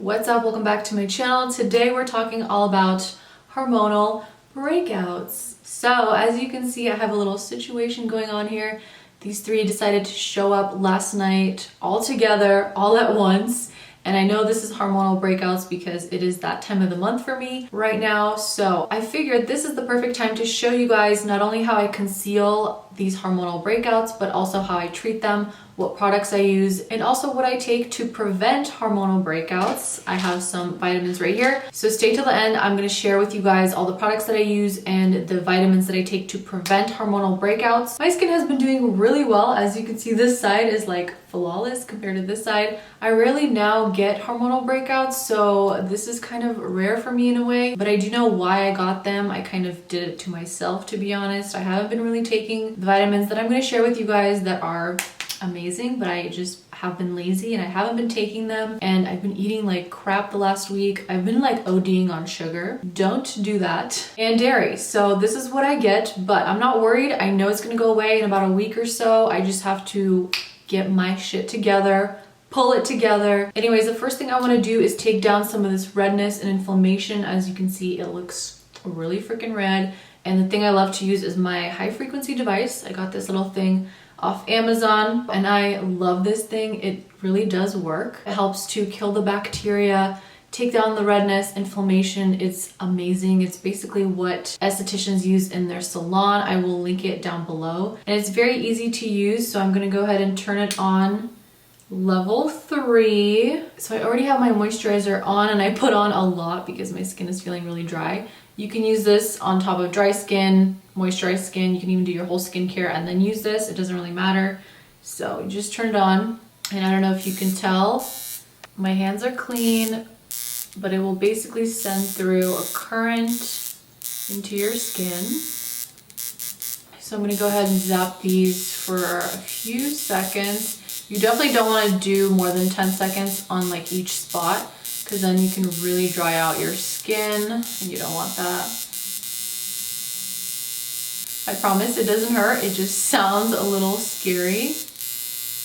What's up? Welcome back to my channel. Today we're talking all about hormonal breakouts. So as you can see, I have a little situation going on here. These three decided to show up last night all together, all at once. And I know this is hormonal breakouts because it is that time of the month for me right now. So I figured this is the perfect time to show you guys not only how I conceal these hormonal breakouts, but also how I treat them, what products I use, and also what I take to prevent hormonal breakouts. I have some vitamins right here. So stay till the end. I'm going to share with you guys all the products that I use and the vitamins that I take to prevent hormonal breakouts. My skin has been doing really well. As you can see, this side is like flawless compared to this side. I rarely now get hormonal breakouts, so this is kind of rare for me in a way, but I do know why I got them. I kind of did it to myself, to be honest. I haven't been really taking the vitamins that I'm going to share with you guys that are amazing, but I just have been lazy and I haven't been taking them, and I've been eating like crap the last week. I've been like ODing on sugar. Don't do that. And dairy. So this is what I get, but I'm not worried. I know it's gonna go away in about a week or so. I just have to get my shit together, pull it together. Anyways, the first thing I want to do is take down some of this redness and inflammation. As you can see, it looks really freaking red. And the thing I love to use is my high frequency device. I got this little thing off Amazon and I love this thing. It really does work. It helps to kill the bacteria, take down the redness, inflammation. It's amazing. It's basically what estheticians use in their salon. I will link it down below. And it's very easy to use, so I'm gonna go ahead and turn it on. Level 3. So I already have my moisturizer on, and I put on a lot because my skin is feeling really dry. You can use this on top of dry skin, moisturized skin. You can even do your whole skincare and then use this. It doesn't really matter. So you just turn it on, and I don't know if you can tell, my hands are clean, but it will basically send through a current into your skin. So I'm gonna go ahead and zap these for a few seconds. You definitely don't want to do more than 10 seconds on like each spot, because then you can really dry out your skin and you don't want that. I promise it doesn't hurt, it just sounds a little scary.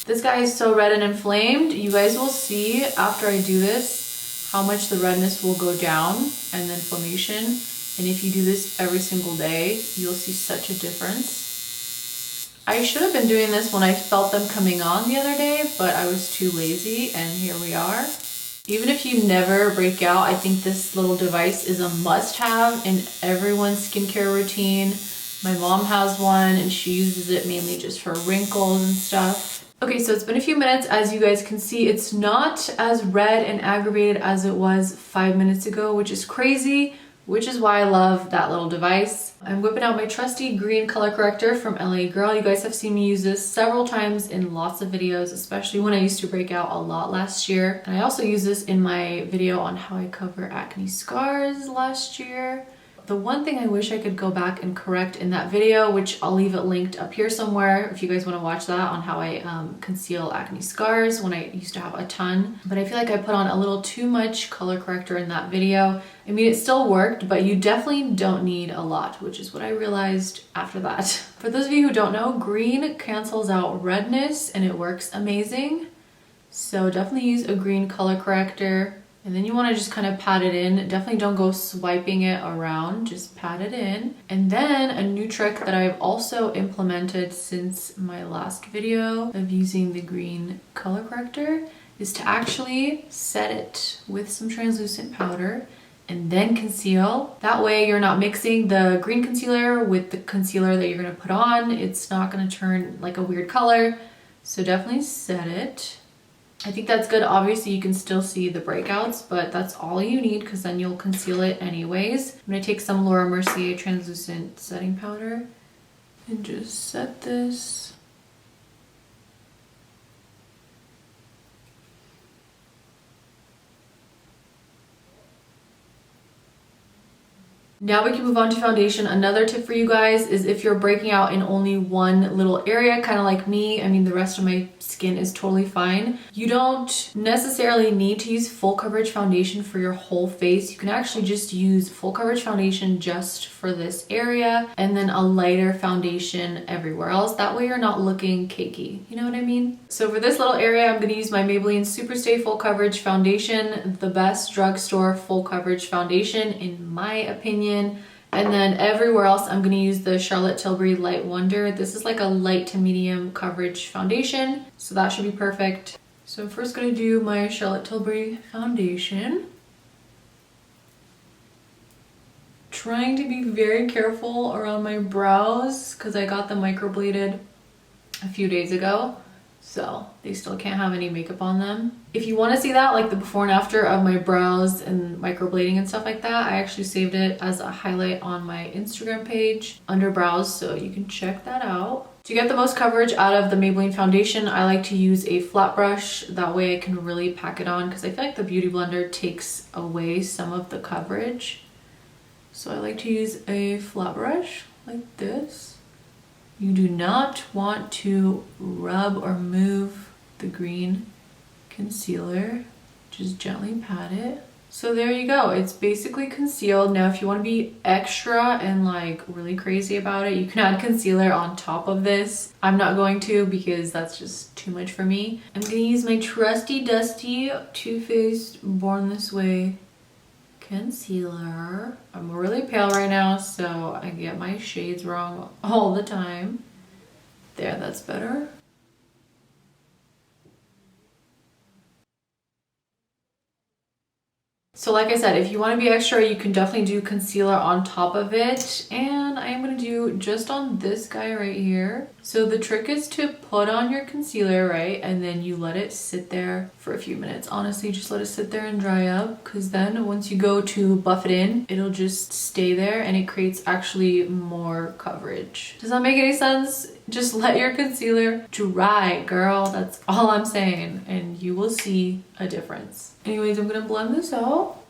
This guy is so red and inflamed. You guys will see after I do this how much the redness will go down and the inflammation. And if you do this every single day, you'll see such a difference. I should have been doing this when I felt them coming on the other day, but I was too lazy, and here we are. Even if you never break out, I think this little device is a must-have in everyone's skincare routine. My mom has one and she uses it mainly just for wrinkles and stuff. Okay, so it's been a few minutes. As you guys can see, it's not as red and aggravated as it was 5 minutes ago, which is crazy, which is why I love that little device. I'm whipping out my trusty green color corrector from LA Girl. You guys have seen me use this several times in lots of videos, especially when I used to break out a lot last year. And I also use this in my video on how I cover acne scars last year. The one thing I wish I could go back and correct in that video, which I'll leave it linked up here somewhere if you guys want to watch that, on how I conceal acne scars when I used to have a ton. But I feel like I put on a little too much color corrector in that video. I mean, it still worked, but you definitely don't need a lot, which is what I realized after that. For those of you who don't know, green cancels out redness and it works amazing. So definitely use a green color corrector. And then you want to just kind of pat it in. Definitely don't go swiping it around, just pat it in. And then a new trick that I've also implemented since my last video of using the green color corrector is to actually set it with some translucent powder and then conceal. That way you're not mixing the green concealer with the concealer that you're going to put on. It's not going to turn like a weird color. So definitely set it. I think that's good. Obviously you can still see the breakouts, but that's all you need because then you'll conceal it anyways. I'm gonna take some Laura Mercier translucent setting powder and just set this. Now we can move on to foundation. Another tip for you guys is if you're breaking out in only one little area, kind of like me, I mean the rest of my skin is totally fine. You don't necessarily need to use full coverage foundation for your whole face. You can actually just use full coverage foundation just for this area and then a lighter foundation everywhere else. That way you're not looking cakey, you know what I mean? So for this little area, I'm going to use my Maybelline SuperStay Full Coverage Foundation, the best drugstore full coverage foundation in my opinion. And then everywhere else, I'm going to use the Charlotte Tilbury Light Wonder. This is like a light to medium coverage foundation, so that should be perfect. So I'm first going to do my Charlotte Tilbury foundation. Trying to be very careful around my brows because I got them microbladed a few days ago, so they still can't have any makeup on them. If you want to see that, like the before and after of my brows and microblading and stuff like that, I actually saved it as a highlight on my Instagram page under brows, so you can check that out. To get the most coverage out of the Maybelline foundation, I like to use a flat brush. That way I can really pack it on because I feel like the Beauty Blender takes away some of the coverage. So I like to use a flat brush like this. You do not want to rub or move the green concealer, just gently pat it. So there you go, it's basically concealed. Now if you want to be extra and like really crazy about it, you can add concealer on top of this. I'm not going to because that's just too much for me. I'm gonna use my trusty dusty Too Faced Born This Way concealer. I'm really pale right now, so I get my shades wrong all the time. There, that's better. So like I said, if you want to be extra, you can definitely do concealer on top of it. And I am going to do just on this guy right here. So the trick is to put on your concealer, right? And then you let it sit there for a few minutes. Honestly, just let it sit there and dry up. Because then once you go to buff it in, it'll just stay there and it creates actually more coverage. Does that make any sense? Just let your concealer dry, girl. That's all I'm saying. And you will see a difference. Anyways, I'm gonna blend this out.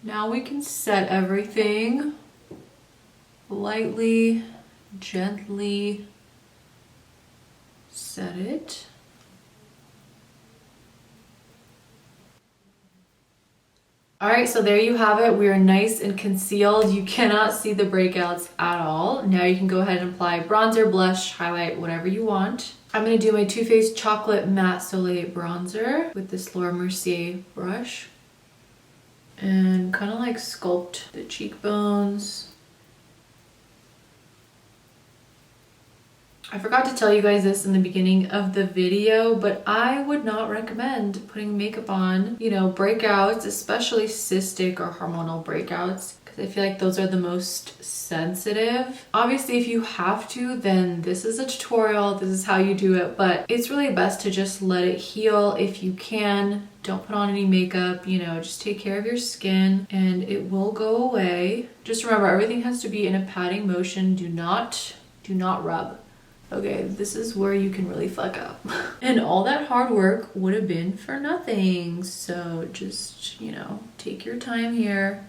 Now we can set everything lightly, gently set it. All right, so there you have it. We are nice and concealed. You cannot see the breakouts at all. Now you can go ahead and apply bronzer, blush, highlight, whatever you want. I'm gonna do my TooFaced Chocolate Matte Soleil Bronzer with this Mercier brush. And kind of like sculpt the cheekbones. I forgot to tell you guys this in the beginning of the video, but I would not recommend putting makeup on, you know, breakouts, especially cystic or hormonal breakouts, because I feel like those are the most sensitive. Obviously, if you have to, then this is a tutorial, this is how you do it, but it's really best to just let it heal if you can. Don't put on any makeup, you know, just take care of your skin and it will go away. Just remember, everything has to be in a patting motion. Do not rub. Okay, this is where you can really fuck up. And all that hard work would have been for nothing. So just, you know, take your time here.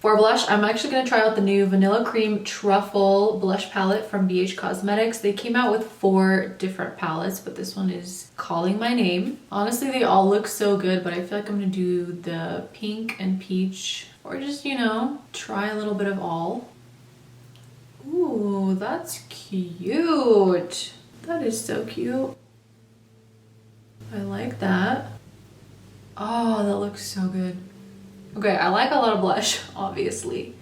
For blush, I'm actually going to try out the new Vanilla Cream Truffle blush palette from BH Cosmetics. They came out with 4 different palettes, but this one is calling my name. Honestly, they all look so good, but I feel like I'm going to do the pink and peach, or just, you know, try a little bit of all. Ooh, that's cute. That is so cute. I like that. Oh, that looks so good. Okay, I like a lot of blush, obviously.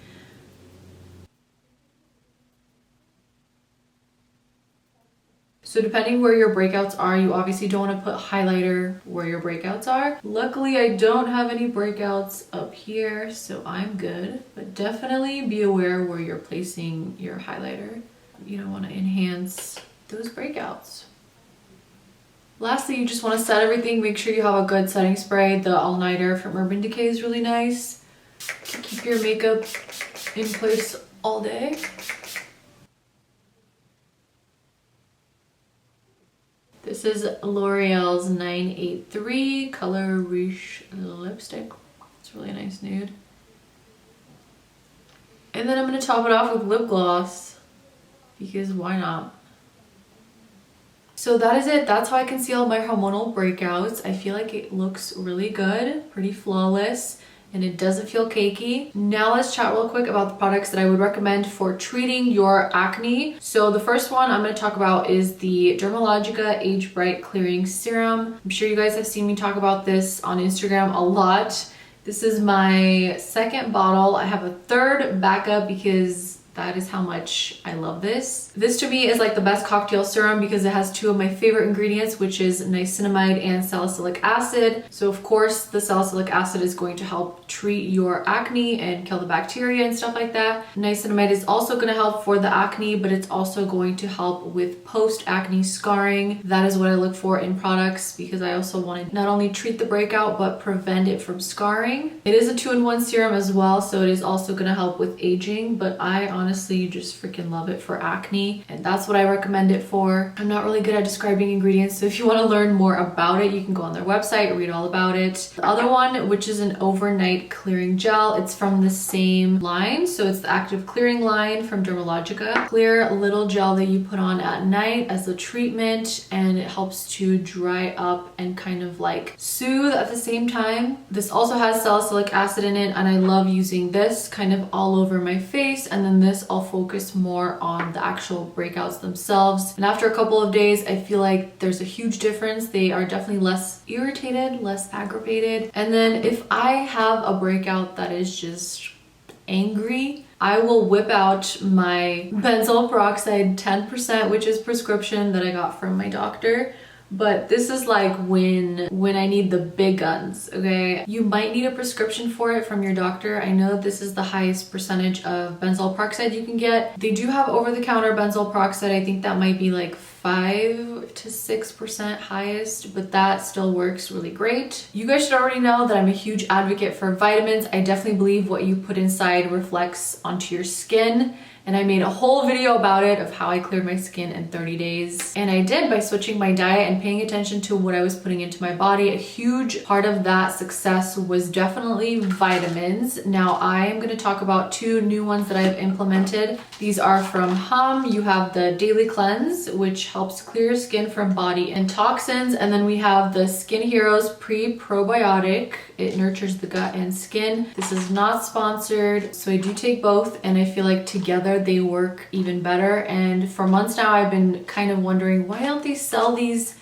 So depending where your breakouts are, you obviously don't want to put highlighter where your breakouts are. Luckily, I don't have any breakouts up here, so I'm good. But definitely be aware where you're placing your highlighter. You don't want to enhance those breakouts. Lastly, you just want to set everything. Make sure you have a good setting spray. The All Nighter from Urban Decay is really nice to keep your makeup in place all day. This is L'Oreal's 983 Color Riche lipstick. It's a really nice nude. And then I'm going to top it off with lip gloss, because why not? So that is it. That's how I conceal my hormonal breakouts. I feel like it looks really good, pretty flawless, and it doesn't feel cakey. Now let's chat real quick about the products that I would recommend for treating your acne. So the first one I'm going to talk about is the Dermalogica Age Bright Clearing Serum. I'm sure you guys have seen me talk about this on Instagram a lot. This is my second bottle. I have a third backup because that is how much I love this. This to me is like the best cocktail serum because it has two of my favorite ingredients, which is niacinamide and salicylic acid. So of course the salicylic acid is going to help treat your acne and kill the bacteria and stuff like that. Niacinamide is also going to help for the acne, but it's also going to help with post-acne scarring. That is what I look for in products because I also want to not only treat the breakout but prevent it from scarring. It is a 2-in-1 serum as well, so it is also going to help with aging, but I honestly just freaking love it for acne, and that's what I recommend it for. I'm not really good at describing ingredients, so if you want to learn more about it, you can go on their website, read all about it. The other one, which is an overnight clearing gel, it's from the same line, so it's the active clearing line from Dermalogica. Clear little gel that you put on at night as a treatment, and it helps to dry up and kind of like soothe at the same time. This also has salicylic acid in it, and I love using this kind of all over my face, and then this I'll focus more on the actual breakouts themselves. And after a couple of days, I feel like there's a huge difference. They are definitely less irritated, less aggravated. And then if I have a breakout that is just angry, I will whip out my Benzol Peroxide 10%, which is prescription that I got from my doctor. But this is like when I need the big guns, okay? You might need a prescription for it from your doctor. I know that this is the highest percentage of Benzol Peroxide you can get. They do have over-the-counter Benzol Peroxide. I think that might be like 5 to 6% highest, but that still works really great. You guys should already know that I'm a huge advocate for vitamins. I definitely believe what you put inside reflects onto your skin. And I made a whole video about it of how I cleared my skin in 30 days. And I did by switching my diet and paying attention to what I was putting into my body. A huge part of that success was definitely vitamins. Now I'm going to talk about 2 new ones that I've implemented. These are from You have the Daily Cleanse, which helps clear your skin from body and toxins. And then we have the Skin Heroes Pre-Probiotic. It nurtures the gut and skin. This is not sponsored, so I do take both, and I feel like together they work even better. And for months now I've been kind of wondering, why don't they sell these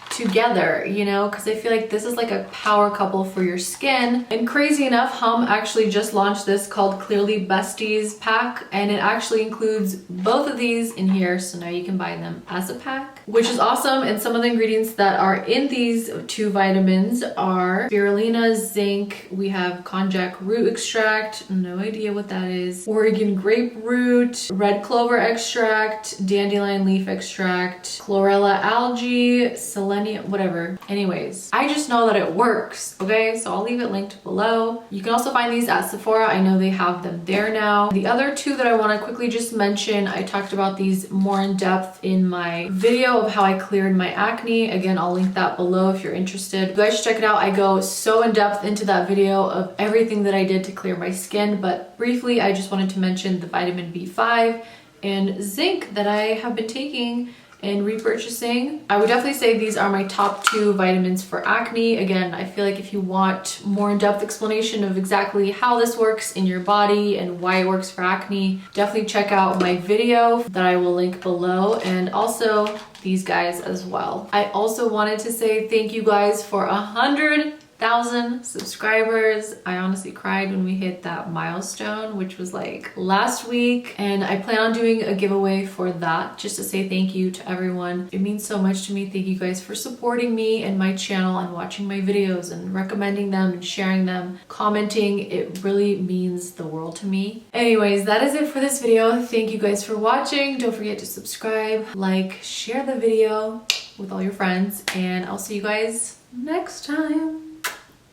together, you know, because I feel like this is like a power couple for your skin. And crazy enough, actually just launched this called Clearly Besties pack, and it actually includes both of these in here, so now you can buy them as a pack, which is awesome. And some of the ingredients that are in these 2 vitamins are spirulina, zinc, we have konjac root extract, no idea what that is, Oregon grape root, red clover extract, dandelion leaf extract, chlorella algae, selenium, whatever. Anyways, I just know that it works, okay? So I'll leave it linked below. You can also find these at Sephora. I know they have them there now. The other 2 that I want to quickly just mention, I talked about these more in depth in my video of how I cleared my acne. Again, I'll link that below if you're interested. You guys should check it out. I go so in depth into that video of everything that I did to clear my skin, but briefly, I just wanted to mention the vitamin B5 and zinc that I have been taking and repurchasing. I would definitely say these are my top 2 vitamins for acne. Again, I feel like if you want more in-depth explanation of exactly how this works in your body and why it works for acne, definitely check out my video that I will link below, and also these guys as well. I also wanted to say thank you guys for 100,000 subscribers. I honestly cried when we hit that milestone, which was like last week, and I plan on doing a giveaway for that just to say thank you to everyone. It means so much to me. Thank you guys for supporting me and my channel and watching my videos and recommending them and sharing them, commenting. It really means the world to me. Anyways, that is it for this video. Thank you guys for watching. Don't forget to subscribe, like, share the video with all your friends, and I'll see you guys next time.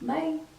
Bye.